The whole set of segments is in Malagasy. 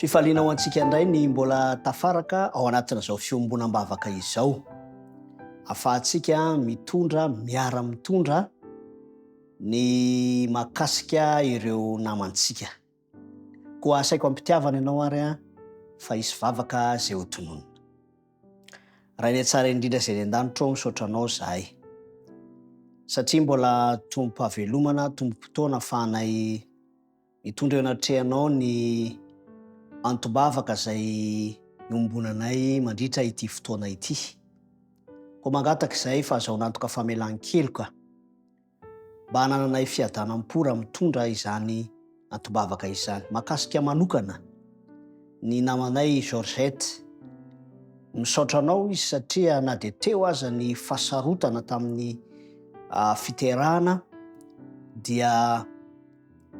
Fifaliana ho antsika indray ny mbola tafaraka ao anatina izao fiombonam-bavaka izao. Afahantsika mitondra, miara-mitondra ny mahakasika ireo namantsika. Koa asaiko ampitiavana ianao ary fa hisy vavaka zay ho tononona. Raha ny tsara indrindra izay ny an-danitra ao misaotra anao zahay. Satria mbola tombom-pahavelomana, tombom-potoana ahafahanay mitondra eo anatrehanao ny antom-bavaka izay iombonanay mandritra ity fotoana ity. Koa mangataka izay fa azaho nantoka famelan-keloka mba hanananay fiadanam-po mitondra izany antom-bavaka izany. Mahakasika manokana ny namanay Georgette. Misaotra anao izy satria na dia teo aza ny fasarotana tamin'ny fiterahana dia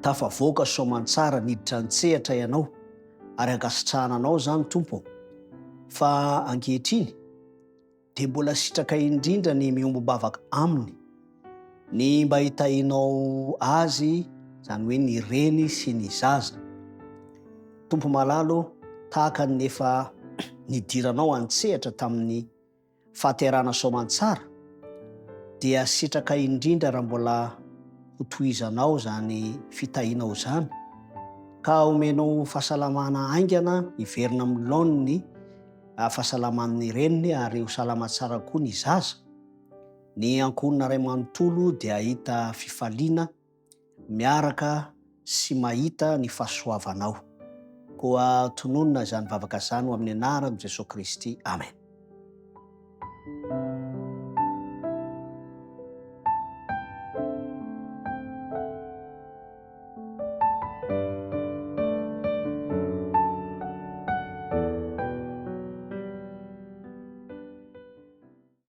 tafavoaka soamantsara niditra an-tsehatra ianao ary ankasitrahana anao zany Tompo. Fa ankehitriny dia mbola sitraka indrindra ny miombo-bavaka aminy, ny mba hitahinao azy, zany hoe ny reny sy ny zaza. Tompo malalo, tahaka ny efa nidiranao an-tsehatra tamin'ny fahaterahana soamantsara, dia sitraka indrindra raha mbola hotohizanao zany fitahinao zany, ka omenao fahasalamana aingana hiverina amin'ny laoniny fahasalaman'ny reniny ary ho salama tsara koa ny zaza. Ny ankohonana ray manontolo dia hahita fifaliana miaraka sy mahita ny fahasoavanao. Koa tononona zany vavaka zany ho amin'ny anaran'i Jesosy Kristy. Amen.